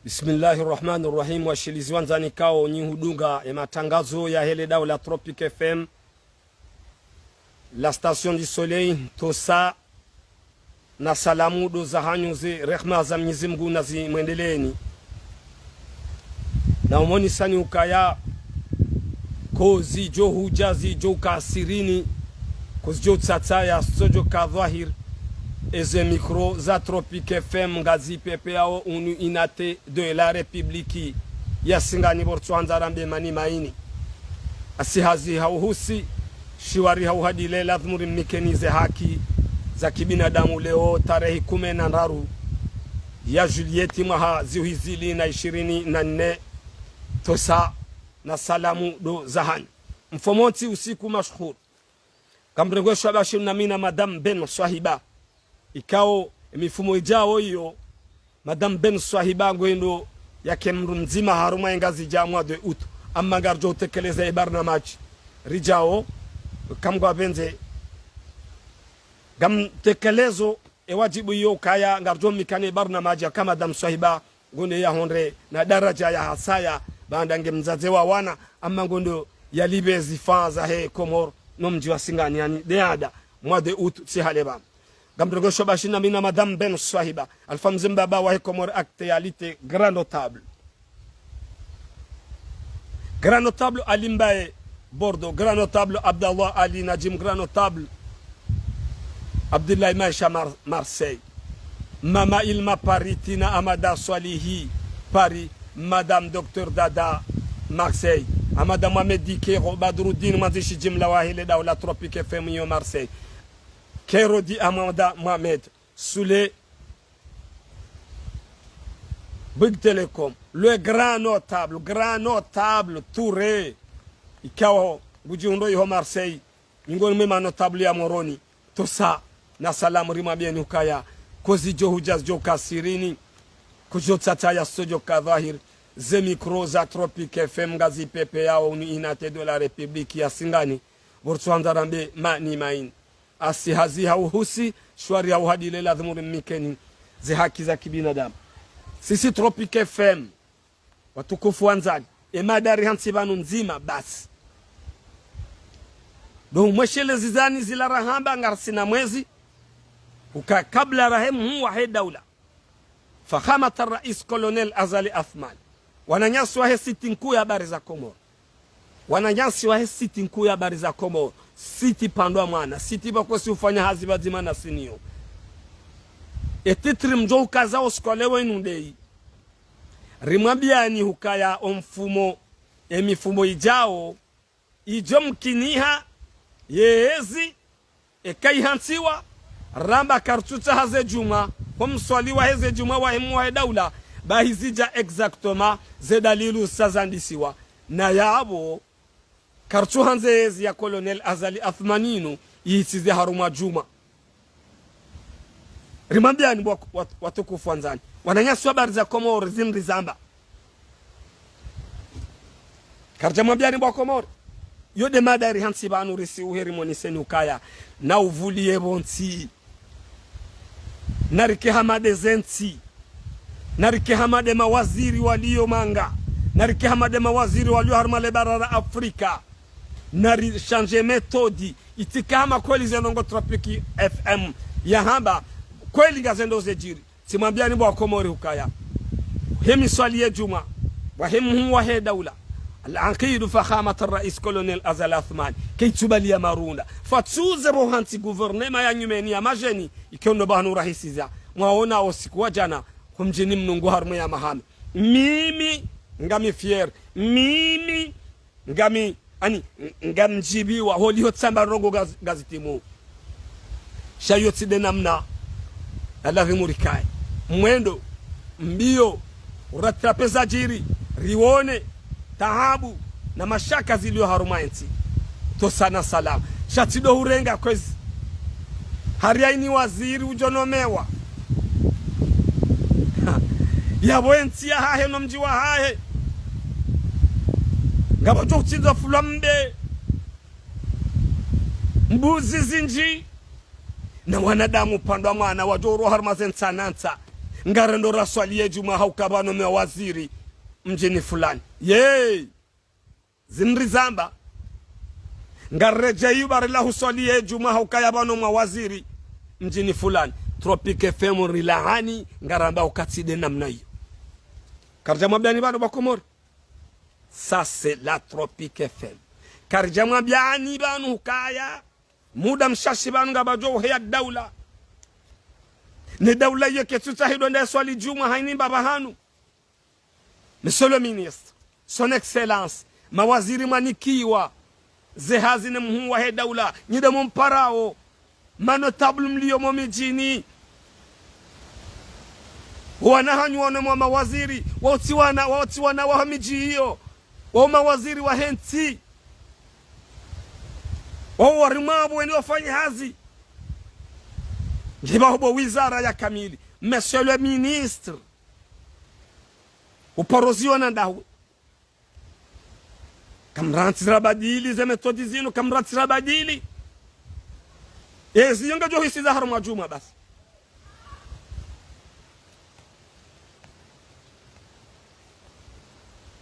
Bismillahirrahmanirrahim. Washilizi wanzani kao nyi hudunga ya matangazo ya hele dao la Tropic FM, la station du soleil tosa na salamu do za hanyuzi rehma za Mwenyezi Mungu na zimwendeleeni na umoni sani ukaya kozi jo hujazi jo kasirini kozi jo tsatsa ya sojo ka dhahir eze micro za Tropic FM ngazi pepe yao unu inate de la Republiki ya singani bortwanza rambe mani maini asihazi hauhusi shiwari hauhadile lazmuri mnikenize haki za kibinadamu leo tarehe 10 ya Julieti mwaha zihuizili na 24 tosa na salamu do zahani mfomoti usiku mashhur kamrengo shabashi na mina Madame Ben Swahiba ikao mifumo ijao hiyo Madame Ben Swahiba ngwendo yake mru mzima haruma ngazi jamwa de utu amma garjo tekeleza ibarnamaji rijao kamgwa benze gam tekelezo wajibu hiyo kaya ngarjo mikane barnamaji kama Madame Swahiba ngone ya honre na daraja ya hasaya bandange mzaze wa wana amma ngondo ya libezi faza he Komor no mji wa Singani yani deada mwa de utu si haleba gamdrogo shobashina mina Madame Ben Swahiba alfamzimba ba wa Komor actualité grand notable Alimbaye Bordeaux, grand notable Abdallah Ali Najim, grand notable Abdullah Maisha Marseille, Mama Ilma Paritina Amada Swalihi Paris, Madame Dr Dada Marseille, Amada Mohamed Dikero Badruddin Mazishi Jimla Wahile Daoula Tropic FM yo Marseille, Kerodi Amanda Mohamed Soule Big Telecom, le grand notable Touré ikawa bujundo yo Marseille ngoni mema notable ya Moroni tosa na salamu rima bieni ukaya kozi jo hujaz jo kasirini kujo tata ya sojo kadhahir ze micro za Tropic FM ngazi pepe yao uni inate de la Republiki ya Singani bortwanza rambe mani main asi hazi hauhusi shwari au hadile la dhumuri mikeni ze haki za kibinadamu sisi Tropic FM watukufu wanzani emadari hansibanu nzima basi do mweshele zizani zila rahamba ngarsina mwezi uka kabla rahemu wa he daula fakhamata rais Colonel Azali Athman wananyasi wa he siti nkuu ya habari za Komoro wananyasi wa he siti nkuu ya habari za Komoro siti pandwa mwana siti bakosi ufanya hazi bazima na sinio etitri mjo ukazao skolewe inundei rimwambiani hukaya omfumo emifumo ijao ijo mkiniha yezi ekaihansiwa ramba kartuta haze juma homswaliwa heze juma wa hemu wa daula bahizija exactement ze dalilu sazandisiwa na yabo kartu hanzezi ya Colonel Azali Athmaninu yisize haruma juma rimambiani watukufu wanzani wananyasi habari za Komoro zimri zamba karjamambiani bwa Komoro yode madari hansi banu risi uheri moniseni ukaya na uvulie bonti narike hamade zenti narike hamade mawaziri walio manga narike hamade mawaziri walio harmale barara Afrika nari change metodi itikama kweli zenongo Tropic FM ya hamba kweli gazendo zejiri simambiani bwa Komori ukaya hemi swali ya juma wa hemu wa he daula العنقيد فخامة الرئيس كولونيل أزال أثمان كي تبالي ماروندا فتسوزه هانتي غوفرنما يا نيمينيا ماجني يكونوا بانو رئيسيزا مواونا وسكوا جانا همجيني منونغو هرمو يا مهام mimi ngami fier mimi ngami ani ngamjibiwa holi hotsamba rongo gazetimu shayoti de namna alavi murikai mwendo mbio uratrapeza jiri rione tahabu na mashaka zilio harumainti to sana salam shatido hurenga kwezi hariaini waziri ujonomewa yabwenti ya hahe no mji wa hahe ngabo jotizo fulambe mbuzi zinji na wanadamu pandwa mwana wajoro harmazen sananta ngarendo raswalie juma haukabano mewaziri mjini fulani ye zinri zamba ngareje yubare la huswalie juma haukayabano mewaziri mjini fulani Tropique FM rilahani ngaramba ukatside namna hiyo karjama byani bano bakomori. Ça c'est la Tropique FM. Karjama byani bano hukaya muda mshashi bano ngabajo heya daula ni daula yake tutahido nda swali juma haini baba hanu. Monsieur le ministre, son excellence, mawaziri manikiwa zehazi ne mhuwa he daula nyide mumparao manotable mlio momijini wanahanyuona mwa mawaziri wautsiwana wa miji hiyo wa mawaziri wa henti wa warimabu wende wafanya hazi njiba hubo wizara ya kamili. Monsieur le ministre, uparoziwa na ndahu kamrantira badili ze metodi zinu kamrantira badili yonga jo hisi za haruma juma basi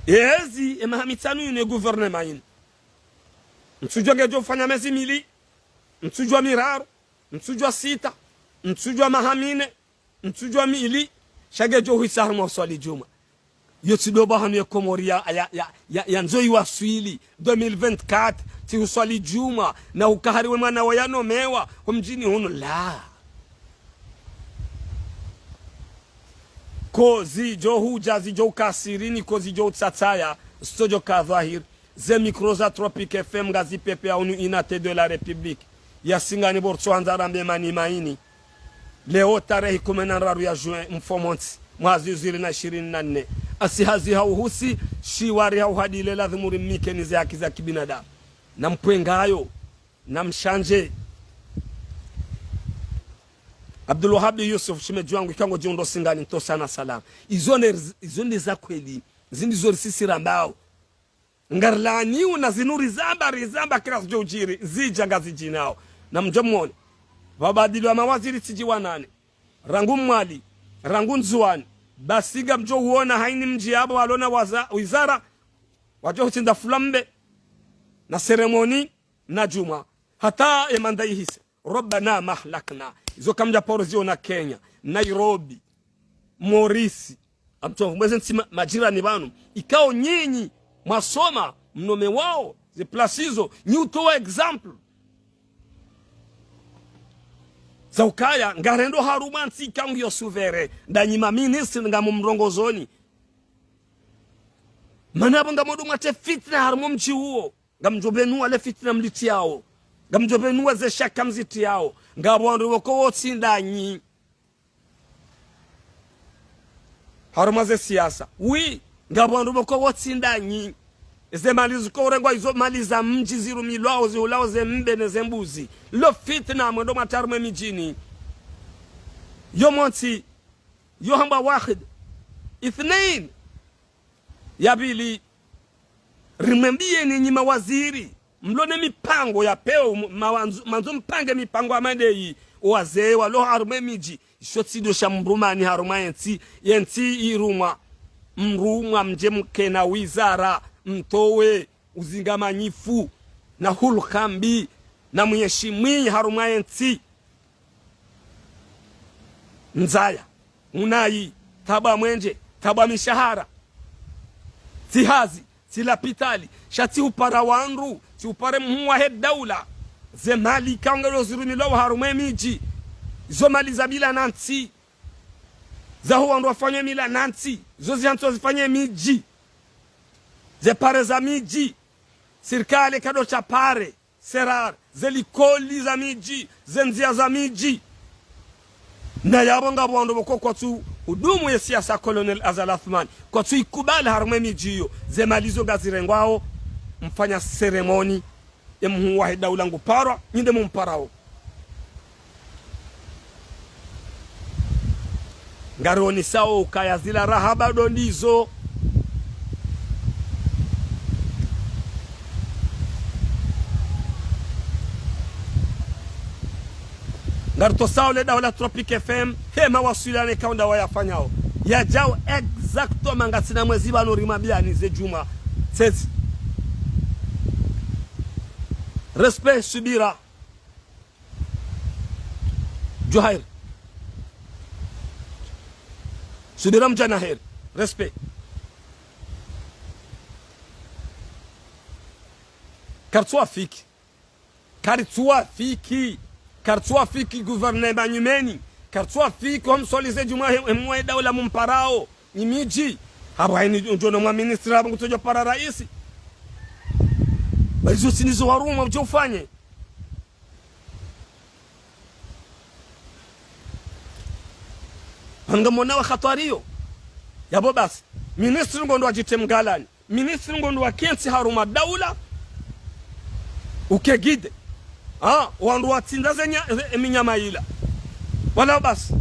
ezi emahamitanu yune gouvernement yin mtsujwa gejo fanya mezi mili mtsujwa miraru mtsujwa sita mtsujwa mahamine mtsujwa mili shagejo hisi haruma swali juma yotidoba hanu ya komoria ya nzoi wa swili 2024 ti uswali juma na ukahariwe mwana wayano mewa kumjini hunu la ko zijo huja zijo kasirini ko zijo tsataya stojo ka dhahir ze mikroza Tropique FM gazi pepe aunu inate de la République ya singani bortso anzarambe mani maini leo tarehe 18 ya juin mfomonti mwazi 2024 asihazi hauhusi shiwari hauhadile lazimuri mmike za haki za kibinadamu na mpwengayo na mshanje Abdul Wahab Yusuf shimejwangu ikango jiundo singani nto sana salama izone za kweli zindizo risisi rambao ngarlani una zinuri zamba kila sijojiri zijanga zijinao na mjomone wabadili wa mawaziri sijiwa nane rangu mwali rangu nzuani basiga mjo huona haini mji abo walona wizara wajo hutinda fulambe na seremoni na juma hata emandai hise Rabbana mahlakna izo kamja porozio na Kenya Nairobi Morisi amto mwezi majirani banu ikao nyinyi masoma mnome wao ze plasizo nyuto example zaukaya ngarendo harumansi kangu yo suvere ndanyima ministre ngamu mrongozoni manabo ngamodo mate fitna harumo mchi huo ngamjobenu ale fitna mliti yao ngamjobenu ze shaka mziti yao ngabwandu woko wotsindanyi harumaze siasa wi ngabwandu woko wotsindanyi eze malizu ko rengwa izo maliza mji ziru milwao ziulao ze mbene ze mbuzi lo fitna mwendo matarme mijini yo monti yo hamba wahid ithnain yabili rimembie ni mawaziri mlone mipango ya peo manzo mpange mipango amadei wazee walo harume miji shotsido shambrumani haruma yenti iruma mruma mje mkena wizara mtowe uzingamanyifu na hulkambi na mheshimiwa haruma yenti nzaya unai taba mwenje taba mishahara tihazi tilapitali shati upara wanru ti upare mhuwa he daula ze mali kaungelo zirumilo haruma miji zo mali zabila nanti za huwa ndo wafanye mila nanti zo zianto zifanye miji ze pare za miji serikali kado cha pare serar ze likoli za miji ze nzia za miji na yabonga bondo boko kwa tu hudumu ya siasa Colonel Azal Athman kwa tu ikubali haruma miji hiyo ze malizo gazirengwao mfanya seremoni ya mhuwa daula nguparwa nyinde mumparao ngaroni sao ukaya zila rahaba dondizo ngarto saule daula Tropic FM hema wasilane kaunda wayafanyao ya jao exacto mangasina mwezi bano rimabia ze juma sezi respect subira Juhair subira mjana her respect kartua fiki gouvernement nyumeni kartua fiki homsolize juma mwe daula mumparao ni miji haba ni njono mwa ministri hapo kutoja para rais bazo sinizo waruma mjofanye hangamona wa khatario yabo basi ministri ngondo ajite mgalani ministri ngondo wa kensi haruma daula ukegide wandu watsinda zenya eminyama ila wala basi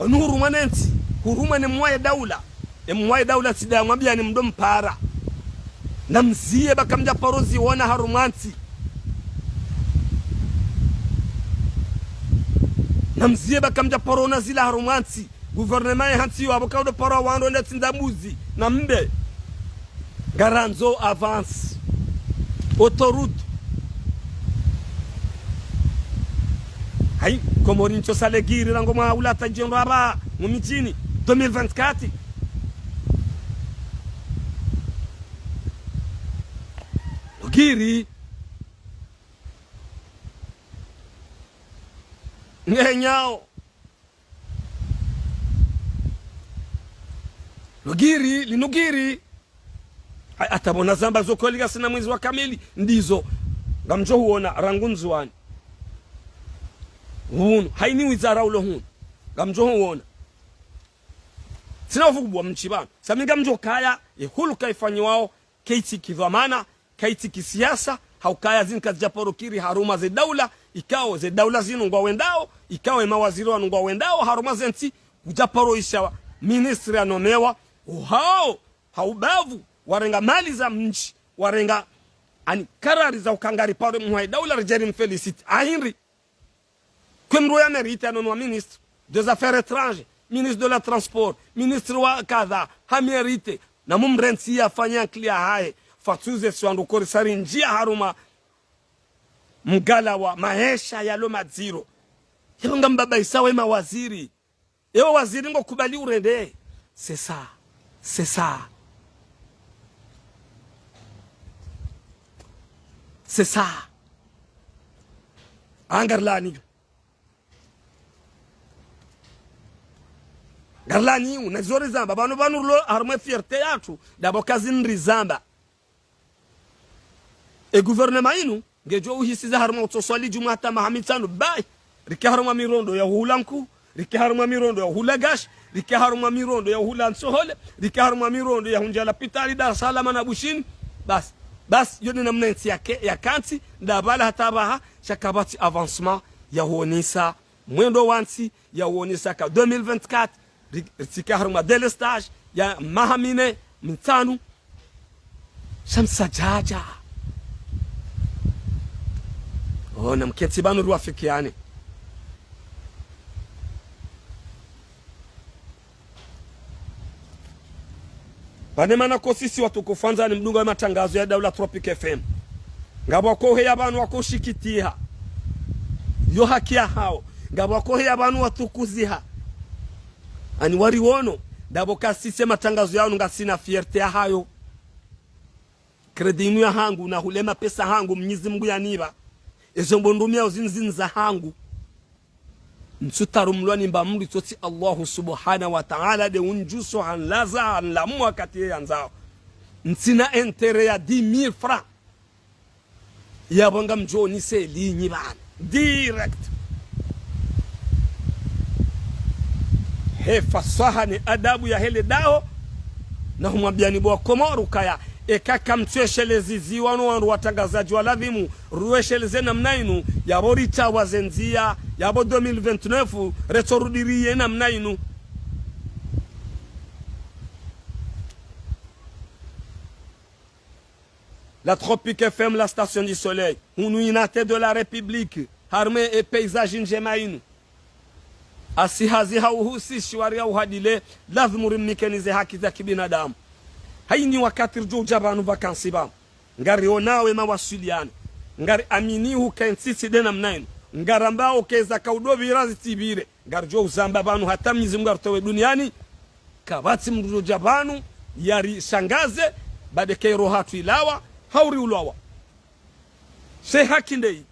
nuru manenti huruma ni mwaye daula sida mwambia ni mdom para na mzie bakamja parozi wana harumanti na mzie bakamja parona zila harumanti gouvernement hanti wabo kawdo para wando netsinda muzi na mbe garanzo avance autoroute hay komorin cho salegiri rango ma ulata jendo aba mumitini 2024 logiri ngenyao logiri linugiri atabona zamba zokoliga sina mwezi wa kamili ndizo ngamjo huona rangunzwani hunu haini wizara ulo hunu ngamjo huona sina vugu mchibana saminga mjo kaya hulu kaifanywa keiti kidhamana keiti kisiasa haukaya zinka japorokiri haruma ze daula ikao ze daula zinu ngwa wendao ikao mawaziri wanu ngwa wendao haruma zenti ujaporo isha ministri anomewa haubavu warenga mali za mnchi warenga ani karari za ukangari paro mwa daula rejeri mfelicite ahinri kwemro ya merite anonwa ministre des affaires étrangères ministre de la transport ministre wa kadha ha merite na mumrensi afanya clear hae fatuze swandu korisari njia haruma mgala wa maisha yalo madziro yonga mbaba isawe mawaziri ewa waziri ngo kubali urende c'est ça angarlani garlani unazori zamba banu lo harma fierté yatu dabo kazin zamba e gouvernement inu ngejo uhisiza harma utoswali jumata mahamitano bai rike harma mirondo ya hulanku rike harma mirondo ya hulagash rike harma mirondo ya hulansohole rike harma mirondo ya hunjala pitali dar salama na bushini bas yoni namna yake ya kanti ndabala hatabaha shakabati avancement ya honisa mwendo wansi ya honisa ka 2024 rike harma delestage ya mahamine mitanu shamsa jaja na mketi banu ruafikiane Banemana ko sisi watu kufanza ni mdunga wa matangazo ya daula Tropic FM. Ngabo ko heya banu wako shikitia. Yo hakia hao. Ngabo ko heya banu watu kuziha. Ani wari wono. Dabo kasisi matangazo yao ngasina fierté ya hayo. Kredi ya hangu na hulema pesa hangu Mwenyezi Mungu yaniba. Ezo mbondumia uzinzinza hangu. Nsutarumlwani mbamuri toti Allahu subhanahu wa ta'ala de unjuso hanlaza hanlamu wakati yanzao. Ntina entere ya 10,000 francs. Ya bonga mjo ni se linyi bana. Direct. He fasaha ni adabu ya hele dao. Na humwambiani bwa Komoru kaya. Ekaka mtueshelezi ziwanu wandu watangazaji waladhimu ruesheleze namna inu yabo rita wazenzia yabo 2029 retorudiriye namna inu la Tropic FM, la station du soleil, Unité de la République, armée et paysage njema inu asihazi hauhusishi wari au hadile lazima rimikenize haki za kibinadamu. Haini wakati rjo jabanu vakansi ba ngari onawe mawasiliane ngari aminihu kensisi dena mnainu ngarambao keza kaudo virazi tibire ngari jo uzamba banu hata Mwenyezi Mungu artowe duniani kabati mrjo jabanu yari shangaze badeke rohatu ilawa hauri ulawa se haki ndei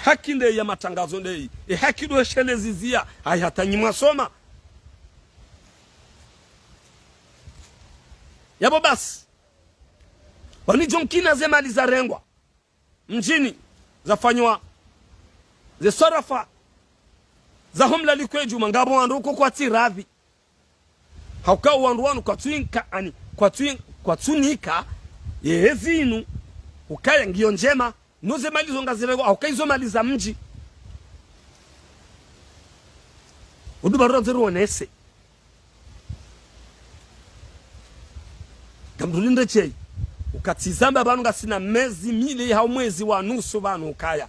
haki ndei ya matangazo ndei haki do shelezizia hai hata nyimwa soma yabo basi walijonkina zemali za rengwa mjini zafanywa ze sorafa za homla likweju mangabo wanduko kwa tiravi hauka wanduanu kwa twinka ani kwa tunika yezinu ukaya ngio njema noze mali zonga zirego hauka izo mali za mji udubaro ziruonese kamdulinde chei ukatizamba banu gasina mezi mili hau mwezi wa nusu banu ukaya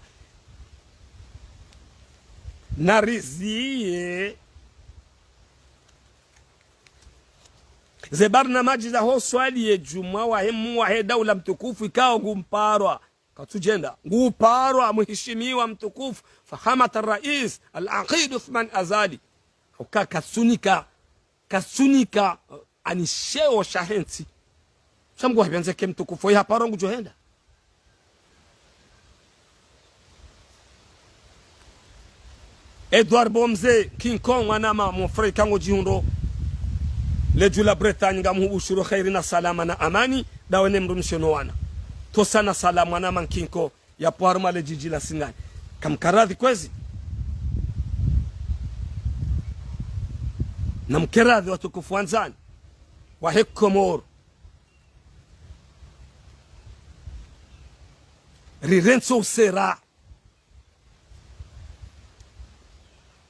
nariziye ze barnamaji za ho swali ye juma wa hemu wa he daula mtukufu ikao ngumparwa katujenda nguparwa muheshimiwa mtukufu fahamata rais al-aqid Uthman Azali kasunika anisheo shahensi shamgo habianze ke mtukufu ya parongu johenda Edward Bomze King Kong anama mfrey kango jihundo leju la Bretagne ngamu ushuru khairi na salama na amani dawene mrumishono wana to sana salama na mankinko ya poarma le jiji la Singani kamkaradhi kwezi na mkeradhi watukufu wanzani wa Hekomoro rirenso sera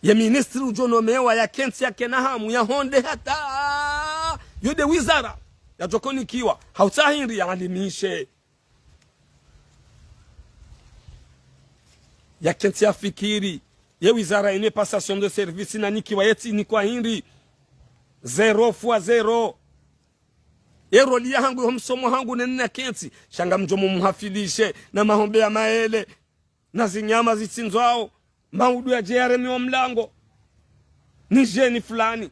ya ministri ujonomewa ya kensi ya kenahamu ya honde hata yode wizara ya jokoni kiwa hautahiri ya alimishe ya kensi ya fikiri ya wizara ine passation de service na nikiwa yeti ni kwa hindi 0x0 eroli ya hangu homsomo hangu nena kensi shanga mjomo muhafilishe na mahombe ya maele na zinyama zitsinzwao maudu ya JRM wa mlango ni jeni fulani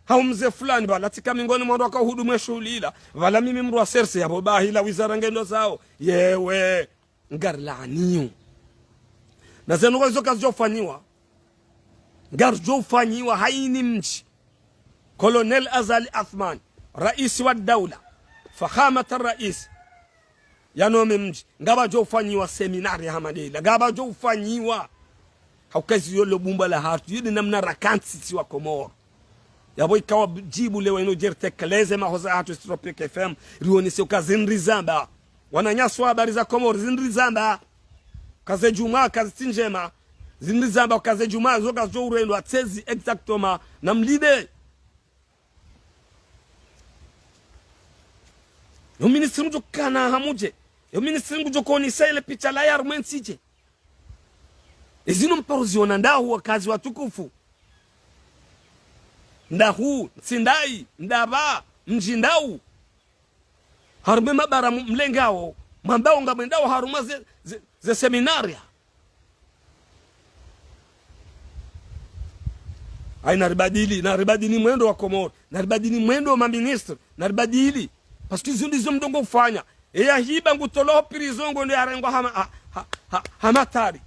hau mze fulani bala tika mingoni mwando waka hudumu ya shulila vala mimi mruwa serse ya bobahi la wizara ngendo zao yewe ngarlaaniyo na zenuwa hizo kazi jofanyiwa ngar jofanyiwa haini mchi Colonel Azali Athman raisi wa daula fahamata rais yanome mji ngaba jofanyiwa seminari ya hamadela ngaba jofanyiwa haukazi yolo bumba la hatu yidi namna rakansi siwa Komoro yabo ikawa jibu lewe ino jerte kaleze mahoza hatu Tropic FM rionise ukazinri zamba wananyaswa habari za Komoro zinri zamba kaze juma kaze tinjema zinri zamba kaze juma zoka zo urendo atezi exactement na mlide yo ministri mjo kana hamuje yo ministri mjo koni sele picha la yar mwensije ezino mporoziona ndahu wakazi watukufu ndahu sindai ndaba mjindau harume mabara mlengao mambao ngamendao haruma ze seminaria ai naribadili mwendo wa Komoro naribadili mwendo wa maministri naribadili paski zundizo mdongo ufanya eya hiba ngutolo prizongo ndo yarengwa hamatari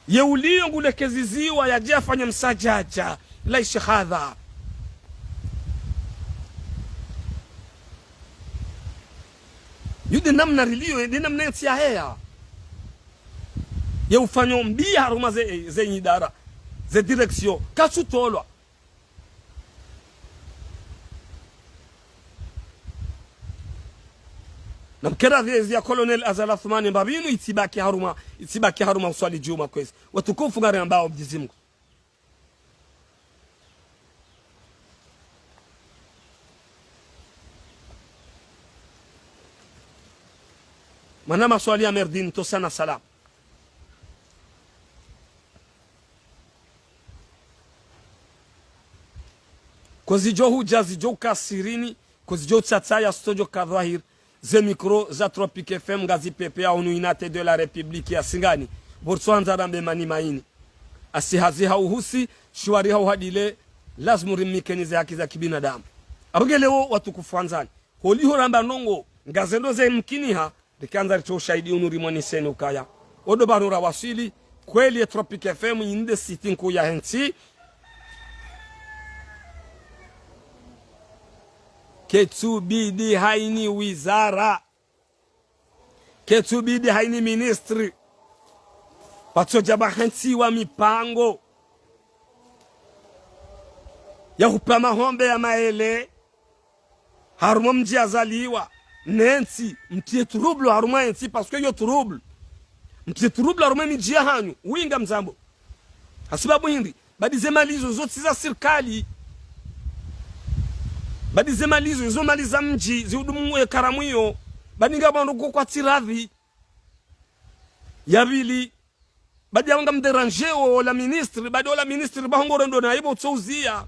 yeulio ngulekeziziwa ya jafanya msajaja la ishihadha yude namna rilio yude namna ntia hea ye ufanyo mbia haruma ze nyidara ze direksyon kasu tolwa na mkera vyezi ya Colonel Azali Athmani mbabinu itibaki haruma uswali juma kwezi watukufu ngari ambao mjizimgu Mana maswali ya merdini to sana salam. Kozijo huja zijo kasirini, kozijo tsatsaya stojo kadhahir, ze mikro za Tropique FM ngazi pepea unuinate de la Republique ya Singani. Borsuanza rambe mani maini. Asihazi hauhusi, shuari hauhadile, lazmu rimikenize haki za kibinadamu. Abugeleo watukufu anzani. Holiho ramba nongo, ngazendo ze mkiniha, dikanza richo shahidi unurimoni senu kaya. Odo barura wasili, kweli ya Tropique FM inde sitinku ya hensi. Ketubidi haini wizara. Ketubidi haini ministri. Patojaba hensi wa mipango. Ya hupama hombe ya maele. Haruma mji azaliwa. Nensi. Mtie turublu haruma ensi. Paske yo turublu. Mtie turublu haruma mji ya hanyu. Uinga mzambo. Hasibabu hindi. Badi zemalizo zote za sirkali. Badi zemalizo izo maliza mji. Ziudumu karamuyo. Badi nga banduko kwa tiradhi. Yabili. Badi ya wanga mderanjeo la ministri. Badi la ministri bahongo rendo na ibo tsouzia.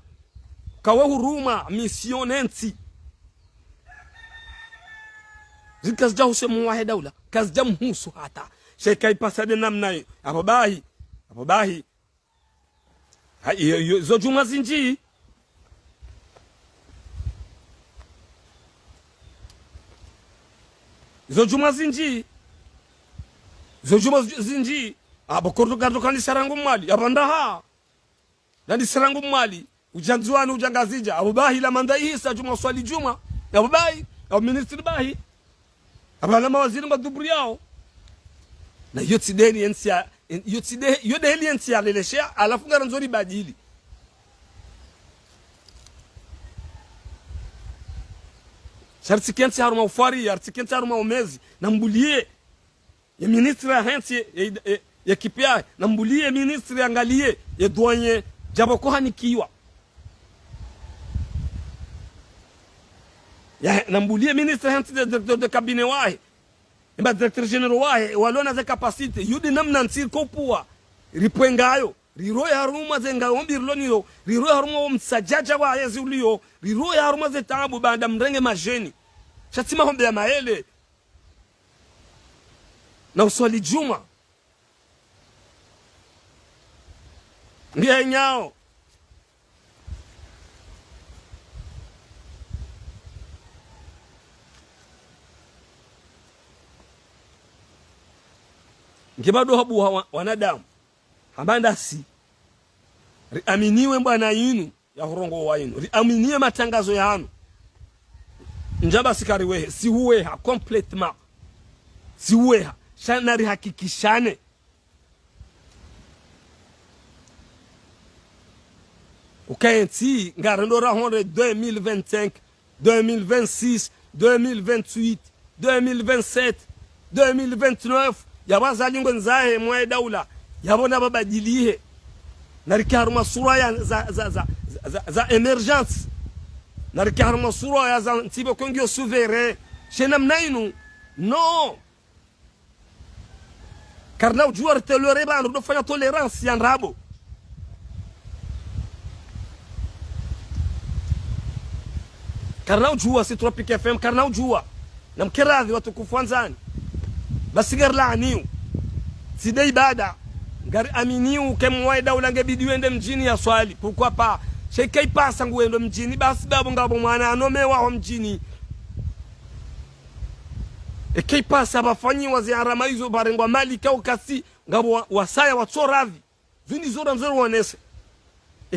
Kawe huruma misionensi. Zikazja husemu wahe daula. Kazja mhusu hata. Shekai pasade namna. Apobahi. Apobahi. Zo juma zinji. Zo juma zinji. Zo juma zinji. Abokordo gardo kandi sarangu mali. Abandaha. Nandi sarangu mali. Ujanzuani ujangazija. Abubahi la manda isa juma swali juma. Abubahi. Abu ministri bahi. Abalama waziri nga dubri yao. Na yotideni ensia. Yodeli ensia leleshea. Alafunga ranzori badili. Shartikensi haruma ufari. Shartikensi haruma umezi. Nambulie. Ya ministri ya hensi. Ya kipia. Nambulie ministri ya ngalie. Ya duanye. Jaboko hanikiwa. Ya nambulie ministre hanti de directeur de cabinet wahe. Imba directeur general wahe. Walona ze kapasite. Yudi namna nsir kopua. Ripuengayo. Riroe haruma ze nga ombi rilonio. Riroe haruma msajaja wa yezi ulio. Riroe haruma ze tabu banda mrenge majeni. Shatima hombe ya maele. Na uswali juma. Ngia nyao. Ngibado habu wanadamu. Hamanda si. Riaminiwe mbwana yinu. Ya hurongo wa yinu. Riaminiwe matangazo ya hanu. Njaba sikari wehe. Si huweha. Completement. Si huweha. Shanari hakikishane. Ukaenti. Ngarendora honre 2025. 2026. 2028. 2027. 2029. Yabaza lingo nzahe mwae daula. Yabona babadilihe. Narikaruma sura ya za emergence. Narikaruma sura ya za ntibo kongyo souverain. Shena mnainu. No. Karna ujua telore ba ndo fanya tolerance ya nrabo. Karna ujua si Tropique FM. Karna ujua. Na mkiradhi watu kufuanzani. Basi gari laaniu. Sida ibada. Gari aminiu kemwae daula ngebidi wende mjini ya swali. Pourquoi pas? Shekai pasa nguendo mjini. Basi babu ngabo mwana anome waho mjini. Kei pasa bafanyi waziara maizo barengwa mali kao kasi. Ngabo wasaya watsoravi. Zuni zora mzoro wanese.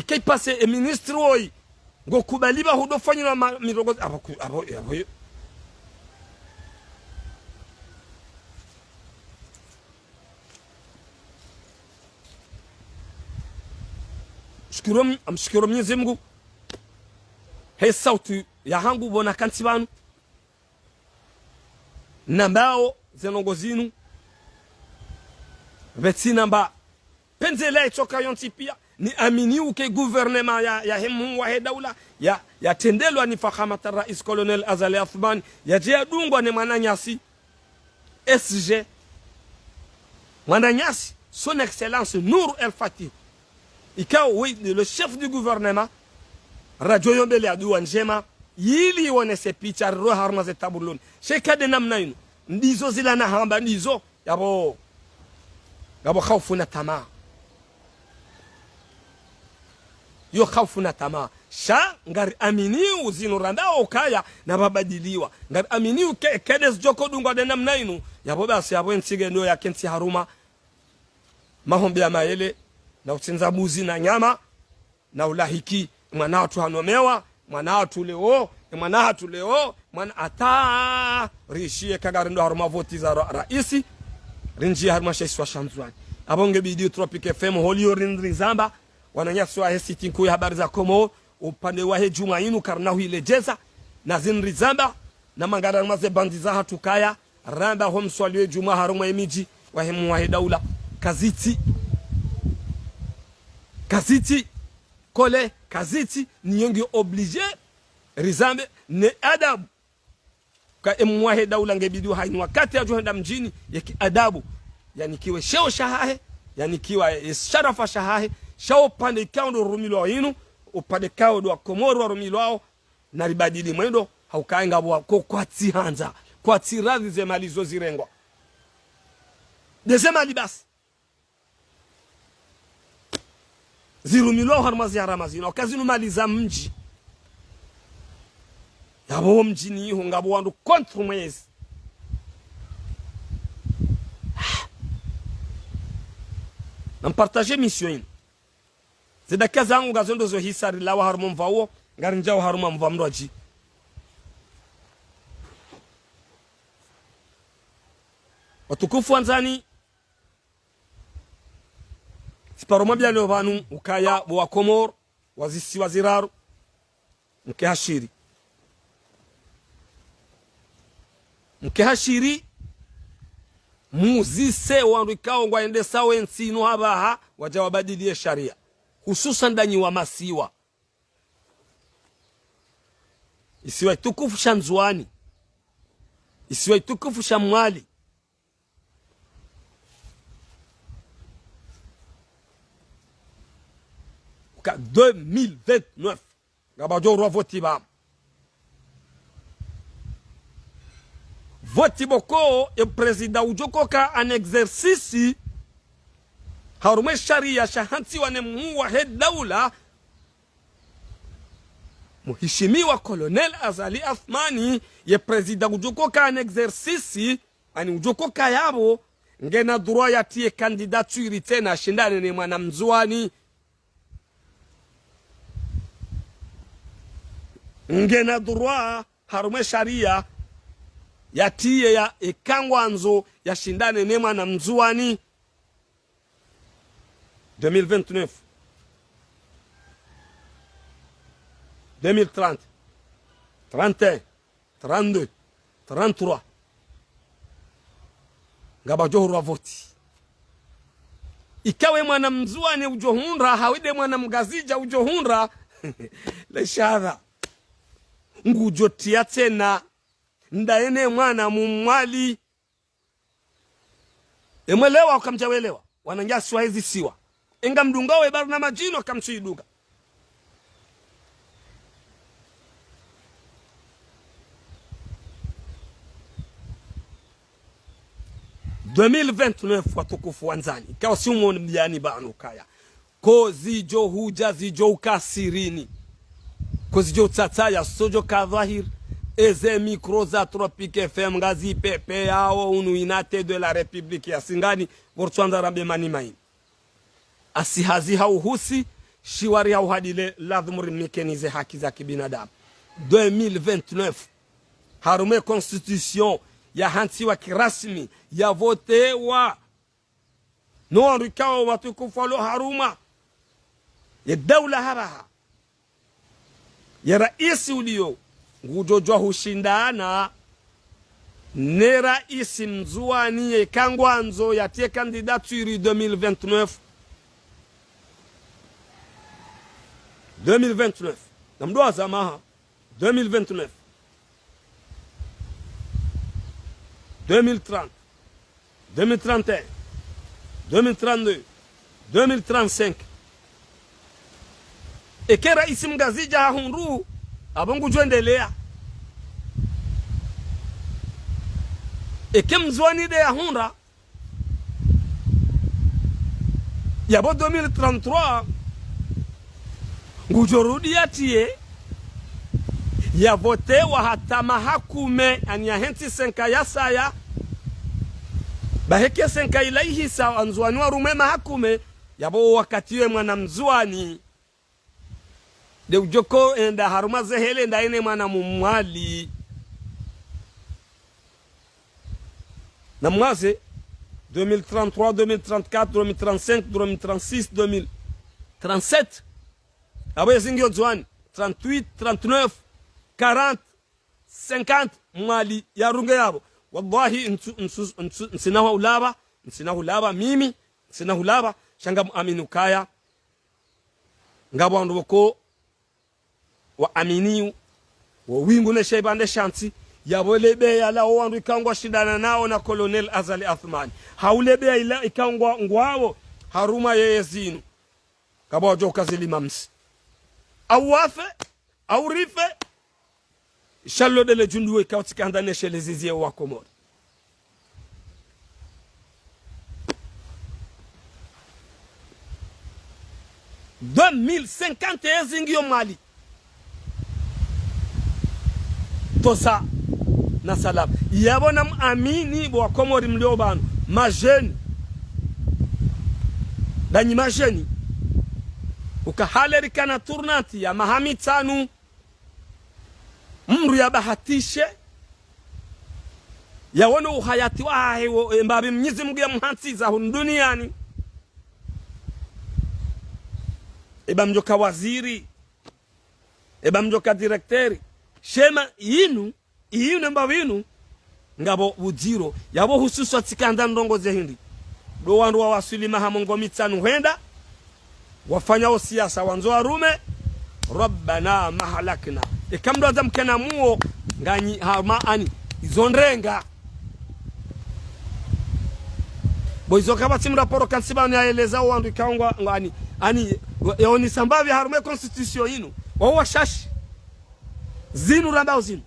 Kei pasa ministri woi. Ngo kubaliba hudo fanyi na mirogozi. Abo. Mshukuru Mwenyezi Mungu. Hei sauti ya hangu bona kanti banu. Nambao zenongo zinu. Veti namba. Penzele choka yonti pia. Ni amini uke gouvernement ya hemu wa daula. Ya tendelwa ni fakhamata rais Colonel Azali Athmani. Ya jia dungwa ni mananyasi. SG Mwananyasi, son excellence Nour El Fatih, oui, le chef du gouvernement, Radio Yombele Adua Njema, yili wonese picha roho harma ze tabuloni. Shekade namna ino, ndizo zila na hamba ndizo, yabo khawfu na tamaa. Yo khawfu na tamaa. Sha ngari aminiu zinuranda okaya na babadiliwa. Ngari aminiu kedes joko dungwa de namna ino, yabo basi yabo nsige ndo ya kensi haruma. Mahombe ya maele, na utinza buzi na nyama, na ulahiki, mwana watu hanomewa, mwana watu leo, mwana watu leo, mwana ata rishie kagarindo haruma voti za raisi, rinji haruma shesi wa shamzwani. Abonge bidi Tropic FM, holio rindrizamba, wananyasi wa hesi tinku ya habari za komo, upande wa hejuma inu karnahu ilejeza, na zinrizamba, na mangara maze bandiza hatukaya, ramba homswaliwe juma haruma emiji, wahemu wahedaula. Kaziti kole kaziti niyongi obligé rizambe ne adabu ka emwahe daula ngebidu haini wakati ya juhenda mjini yaki adabu yani kiwe sheo shahahe yani kiwa sharafa shahahe shao pande kaundo rumilo inu upande kaundo wa Komoro wa rumilo wao na ribadili mwendo haukaenga wako kwa tihanza kwa tirazi zemalizo zirengwa dezema libasi zirumilo harmazi ya ramazino kazinu maliza mji yabo mjini iho ngabo wandu contre mwezi nampartage mission ino zidaka zangu gazondo zo hisari lawa harumo mvawo ngari njao haruma mvamroji watukufu wanzani siparoma bya leo banu ukaya wa Komoro wazisi waziraru mkehashiri muzise wanrikao ngwaende sawe nsino habaha wajawabadilie sharia hususan danyi wa masiwa isiwa tukufu shanzwani isiwa tukufu shamwali 2029 ngabajo ro voti ba voti boko e president ujoko ka en exercice harume sharia shahanti wane muwa head daula muhishimiwa Colonel Azali Athmani ye president ujoko ka en exercice ani ujoko ka yabo ngena droit ya tie candidature tena shindane ni mwana mzuani ngena droit harume sharia yatie ya ekangwanzo ya shindane nema na mzuani 2029 2030 31 32 33 ngaba johuru voti ikawe mwana mzuani ujohunra hawide mwana mgazija ujohunra le shadha ngujotia tena ndaene mwana mumwali emwelewa ukamjawelewa wananyasi hizi siwa enga mdungawe baru na majino akamsuiduga watukufu wanzani ikawa si umoni mjani banu kaya ko zijo huja zijo ukasirini ko zijo utataya sojo kadhahir eze mikro za Tropic FM ngazi pepe yao unuinate de la Republique ya Singani vortuanda rambe manimaini asihazi hauhusi shiwari hauhadile ladhumuri mekenize haki za kibinadamu 2029 harume constitution ya hantiwa kirasmi ya votewa no rikao watukufalo haruma ya daula haraha ya raisi ulio ngujojwa hushindana ne raisi mzuani ye kangwanzo ya tie candidature 2029 namdoa zamaha 2029 2030 2031, 2032, 2035. Eke raisi mgazija hahunru abongu juendelea. Eke mzwani de ahunra yabo 2033 ngujorudi yatie ya vote wa hata mahakume anya henti senka yasaya baheke senka ilaihi sa anzwani wa rume mahakume yabo wakati we mwana mzwani de ujoko enda haruma zehele nda ene mwana mumwali na mwaze 2033, 2034, 2035, 2036, 2037 abe zingio zwani 38, 39, 40, 50 mwali ya runge yabo. Wallahi nsina hulaba mimi nsina hulaba shanga aminu kaya ngabo andoko wa aminiu wa wingu ne shaibande shanti yabolebe yala wandu ikangwa shidana nao na Colonel Azali Athmani haulebe ila ikangwa ngwao haruma yezinu kabo joka zilimamsi awafe aurife shallo de le jundu ikautika ndane chez les Iziens wa Komori. « 2050 zingio Mali tosa na salam yabona amini bo Komori mlio banu majeni danyi majeni ukahaleri kana turnati ya mahamitanu mru ya bahatishe yawona uhayati wahe mbabi mnyizi mgu ya mhantiza hun duniani eba mjoka waziri eba mjoka direkteri shema inu mbabi inu ngabo ujiro yabo hususu atikanda ndongo zehindi do wandu wa wasuli mahamongo mitanu henda wafanya o siasa wanzo warume rabbana mahalakna ikamdo azamkena muo nganyi hamaani izonrenga boizo kama timraporo kansiba ni aeleza wandu ikaongwa ngani ani yoni sambavi harume constitution inu wawa shashi zinu randao zinu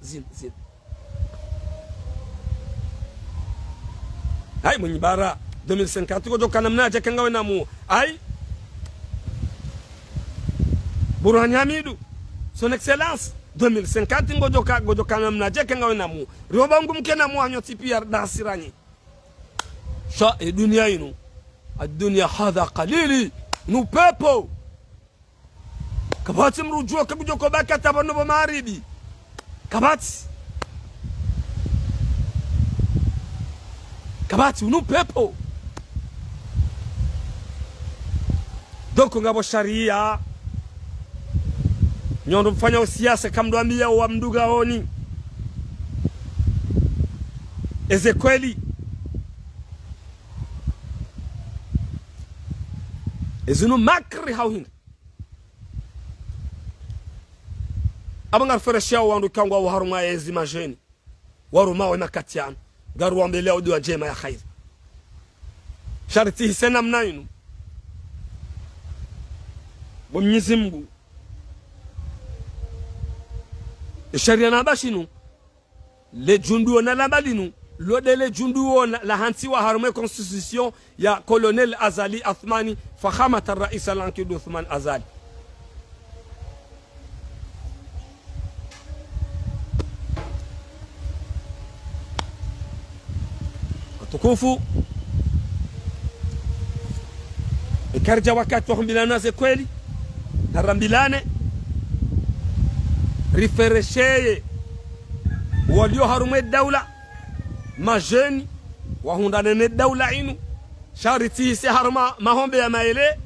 hai mwenye bara 2050 ko jokana mnaje kangawe na muo ai Burhani Hamidu son excellence 2050 ngojoka namna jeke ngawe namu rioba ngumke namu anyo tipia dasirani sha dunia inu ad-dunya hadha qalili nu pepo kabati mrujua kabujoko baka tabano bo maribi kabati nu pepo doko ngabo sharia nyondo mfanya usiasa kamdo ambia wa mduga honi Ezekweli ezunu makri hawhin abanga feresha wandu kangwa wa haruma ezi majeni waruma wa makatian garu ambele odi wa jema ya khair sharti hisena mnainu bo Mwenyezi Mungu sharia na bashinu le junduo na labalinu lode le junduo la hanti wa harume constitution ya Colonel Azali Athmani fakhamat ar-rais al-Ankid Uthman Azali tukufu ikarja wakati wa mbilana ze kweli na rambilane riferesheye walio harume daula majeni wahundane ne daula inu shariti se haruma mahombe ya maele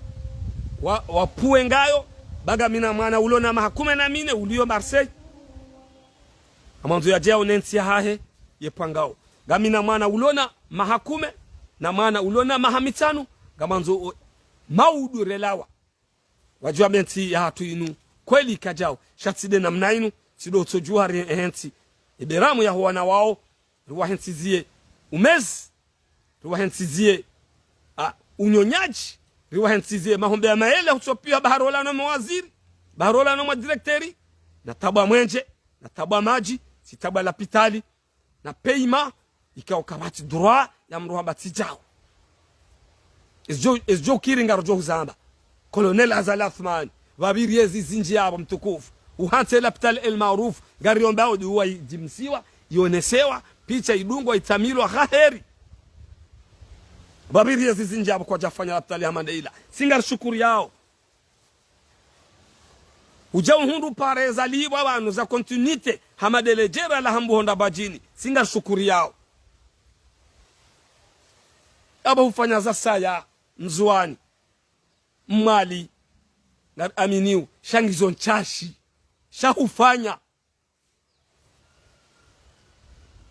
wapuwe ngayo baga mina mwana ulona mahakume na mine ulio Marseille amanzo ya jao nensi hahe yepangao gamina mwana ulona mahakume na mwana ulona mahamitanu gamanzo maudu relawa wajua benti ya hatu inu kweli kajao shatside na mnainu sido tojuhari henti iberamu ya huwana wao ruwa henti zie umezi riwahensizie unyonyaji, riwahensizie mahombe ya maele husopia baharola na mawaziri, baharola na madirekteri, na tabwa mwenje, na tabwa maji, si tabwa la pitali, na peima, ikaw kabati droit ya mruha batijao. Isjo kiringa rojo huzamba. Kolonel Azali Athmani, wabiri yezi zinji yabo mtukufu. Uhante la pitali el maruf, gari yombao duwa jimsiwa, yonesewa, picha idungwa, itamilwa, khaheri. Wabiri yezi zinji yabo kwa jafanya la pitali hamandeila. Singar shukuri yao. Ujao hundu pare zaliwa wanu za kontinite, hamadelejera la hambu honda bajini. Singar shukuri yao. Aba hufanya za saya, mzuani, mwali, na aminiu, shangizon chashi, shahufanya.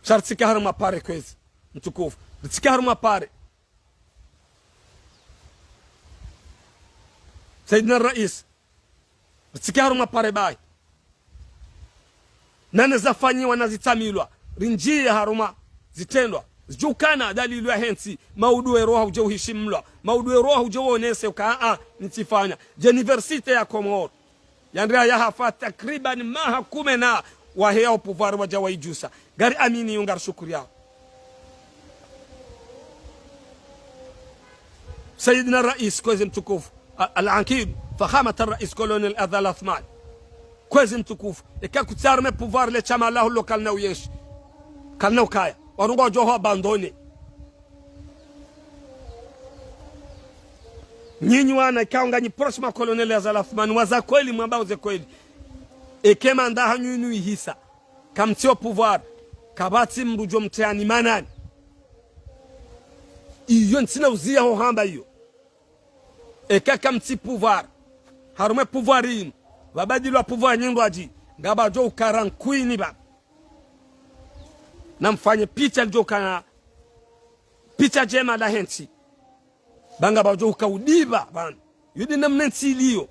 Shartika haruma pare kwezi, mtukufu. Ritika haruma pare. Sayyidina Rais, ritika haruma pare bai. Nane zafanyiwa na zitamilwa, rinjia haruma, zitendwa. Jukana dalilu ya hensi mauduwe roha uje uhishimlwa, mauduwe roha uje uonese ukaa nitifanya. Universite ya Komoro yandria ya hafa takriban maha kumena wahea upuvari waja waijusa. Gari amini yungar shukuri yao. Sayyidina Rais kwezi mtukufu al-Ankid fakhamata Rais Kolonel Azali Athmani kwezi mtukufu eka kutsarme puvari le chama lahu lokal na uyeshi kalna ukaya warungo joho abandone. Nyinyi wana ikaunga ni prosma Kolonel Azali Athmani waza kweli mwambao ze kweli. Ekema ndaha nyunu ihisa. Kamtio pouvoir. Kabati mrujo mteani manani. Iyo ntina uzia ho hamba iyo. Eka kamti pouvoir. Harume pouvoir inu. Wabadilwa pouvoir nyindu aji. Ngaba jo ukarankuini ba. Na mfanye picha ljokana picha jema la hensi banga bajo ukaudiba bana yudi namnensi iliyo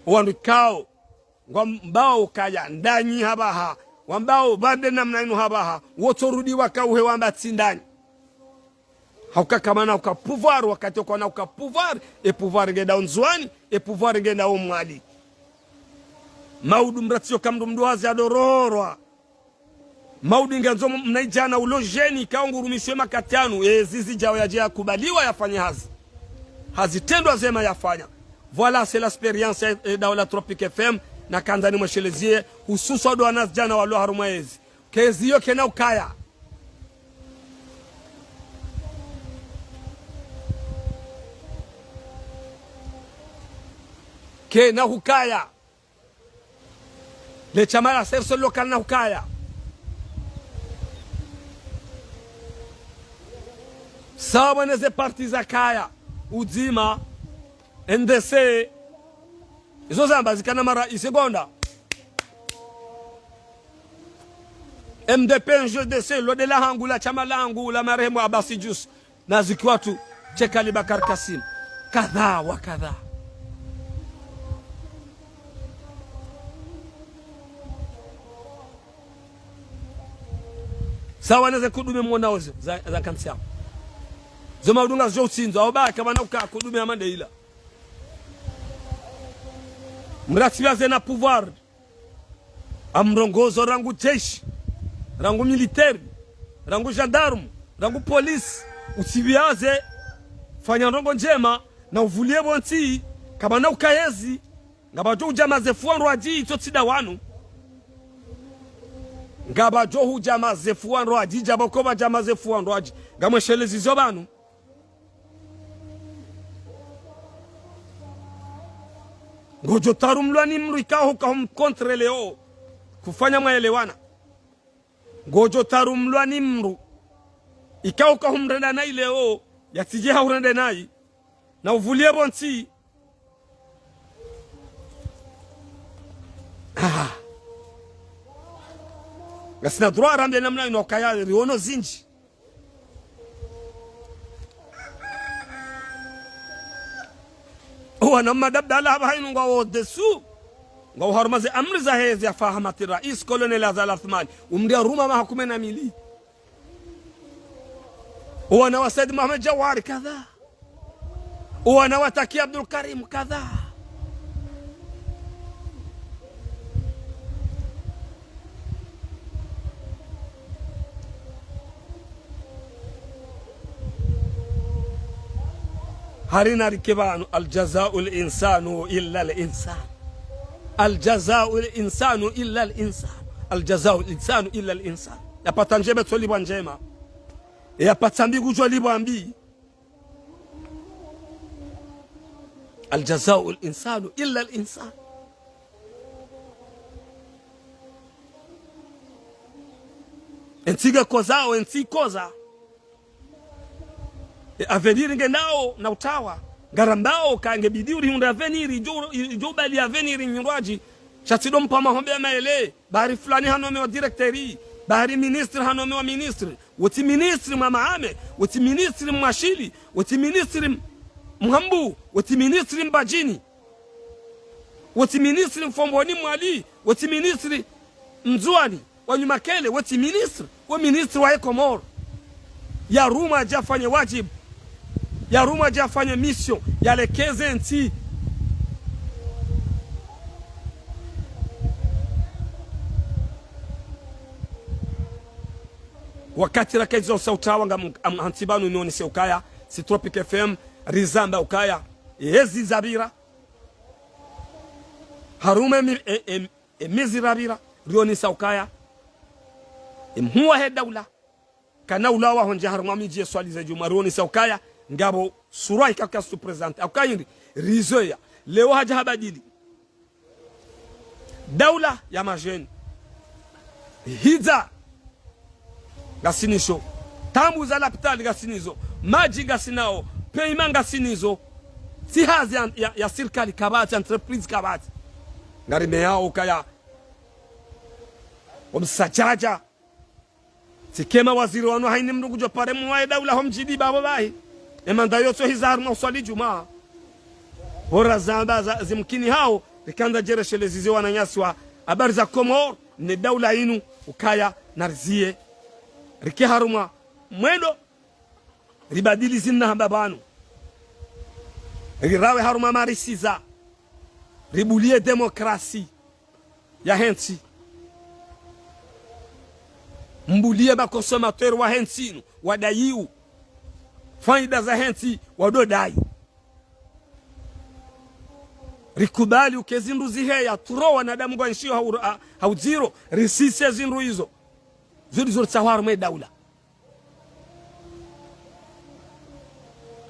wanukao ngambao kaya ndani habaha wambao bande namna inu habaha wotorudi wakauhe wamba tsindani hauka kamana uka pouvoir wakati ukona uka pouvoir e pouvoir ngenda unzwani e pouvoir ngenda umwali maudu mratio kamdu mduazi adororwa maudi nganzo mnaijana ulojeni kaungurumishwe makatanu zizi jao ya jia kubaliwa yafanya hazitendwa zema yafanya. Voilà c'est l'expérience d'Aula Tropique FM na kanzani mweshelezie hususu wadu wanas jana walo harumwezi kezi yo kena ukaya kena hukaya le chamara serso lokal na hukaya sawa neze parti za kaya uzima NDC izo zamba zikana mara isegonda MDP NGDC lode la hangula chama langu la marehemu Abasi Jus na zikiwatu Chekali Bakar Kasim kadha wa kadha. Sawa neze kudume mwonaoze za kansi yao zoma udunga zo sinzo obaka bana uka kudume amande ila mratibaze na pouvoir amrongozo rangu jeshi rangu militaire rangu gendarme rangu police utibiaze fanya ndongo njema na uvulie bonti kabana ukayezi ngabajo ujamaze fuanro aji totida wanu ngabajo hujamaze fuanro aji jabokoba jamaze fuanro aji ngamweshelezi zo banu ngojo tarumlwani mru ikaho kontre leo kufanya maelewana ngojo tarumlwani mru ikaho kahumrenda nai leo yatije haurende nai na uvulie bonti gasina droit rambe namna inokaya riono zinji wana madabdala haba hainu ngawo desu ngawo harmaze amri za hezi ya fahamati Rais Kolonel Azali Athmani umria ruma mahakume na mili wana Said Mohamed Jawari kadhaa, wana Taki Abdul Karim kadhaa. harina rikibanu aljazau linsanu illa linsan, aljazau linsanu illa linsan, aljazau linsanu illa linsan. Yapata njema tolibwa njema, yapata mbi kujwa libwa mbi. Aljazau linsanu illa linsan. Entiga kozao enti koza avenir ngenao na utawa garambao kange bidiri hunda avenir jo bali avenir nyuraji chatido mpa mahombe maele bari fulani hanome wa directori bari ministre hanome wa ministre wati ministre mamaame wati ministre mwashili wati ministre mhambu wati ministre mbajini wati ministre mfomboni mwali wati ministre mzuani wanyumakele wati ministre wa ministre wa Komoro ya Ruma jafanye wajibu ya Ruma jafanye mission ya lekeze nti wakati rakezo sautawa nga hantibanu nioni se ukaya si Tropic FM rizamba ukaya yezi zabira harume mizi rabira rioni sa ukaya mhuwa he daula kana ulawa honja haruma miji swali za juma rioni sa ukaya ngabo surai kaka su presente ukayindi rizoya leo haja habadili daula ya majeni hiza gasinisho tambu za lapitali gasinizo maji gasinao payment gasinizo si hazi ya serikali kabati entreprise kabati ngarime yao ukaya omsachaja sikema waziri wanu haini mndugu jopare muwae daula homjidi babo bahi emanda yoto hizar mausali juma hora zamba zimkini hao likanda jereshele zizi wananyaswa habari za Komoro ni daula inu ukaya narzie rike haruma mwendo ribadili zinna babanu rirawe haruma marisiza ribulie demokrasi ya hensi mbulie bakonsomateur wa hensinu wadayiu faida za hensi wadodai rikubali ukezindu ziheya turo wanadamu kwa nshio hauziro risise zindu hizo zuri zuri tsawaru mwe daula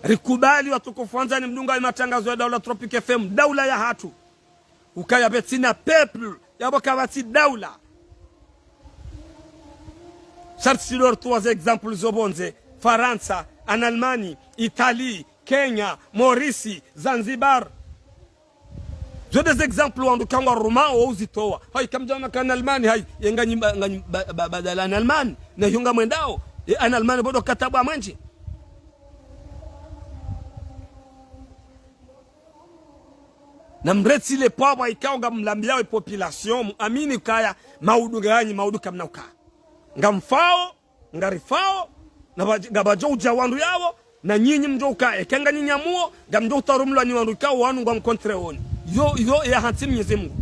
rikubali watukufanza ni mdunga matangazo ya daula Tropic FM daula ya hatu ukaya betina people yabo kabati daula Sartsidor trois exemples zobonze Faransa, en Allemagne, Italie, Kenya, Mauricie, Zanzibar. J'ai des exemples où on dit qu'on a roman ou uzitoa. Hay comme dans en Allemagne, hay yenga badala en Allemagne, na yunga mwendao. En Allemagne bodo katabu amanji. Na mreti le pauvre ikaonga mlambiao population amini kaya maudu ganyi maudu kamna uka. Ngamfao, ngarifao ngabajo ujawandu yawo na nyinyi mjoka ekenga nyinyamuo ngamjo tarumlwa ni wandu kawo wanu ngam kontreoni yo ya hanti Mwenyezi Mungu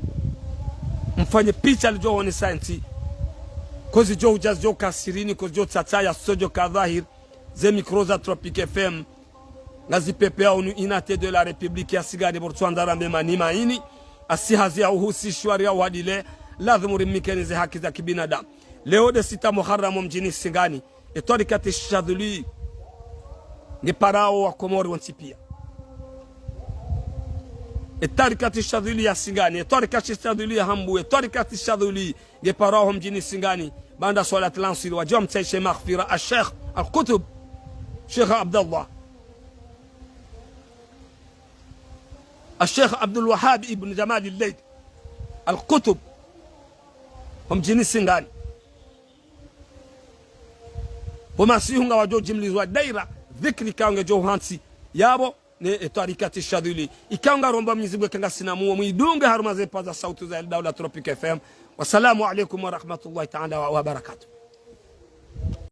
mfanye picha lijo woni science kozi jo ujazo jo kasirini kozi jo tsataya sojo kadhahir ze microza Tropic FM ngazipepea onu inate de la République ya sigade bortwandara manima ini asihazi ya uhusishwari ya wadile lazima rimikenize haki za kibinadamu. Leo de sita Muharram mjini Singani etorikati shadhuli ni parao wa Komoro wansipia etorikati shadhuli ya Singani etorikati shadhuli ya Hambu etorikati shadhuli ni parao mjini Singani banda salat lansir wa jom tsayshe maghfira al-Sheikh al-Qutb Sheikh Abdullah الشيخ عبد الوهاب ابن جمال الليل القطب هم جيني سنغاني وما سيهونغا وجو جمليزوا دايرة ذكري كاونغا جو هانسي يابو ne tarikati shadhili ikaunga romba mnyizibwe kenga sinamu mwidunga harumaze paza sauti za daula Tropic FM. Wassalamu alaikum wa rahmatullahi ta'ala wa barakatuh.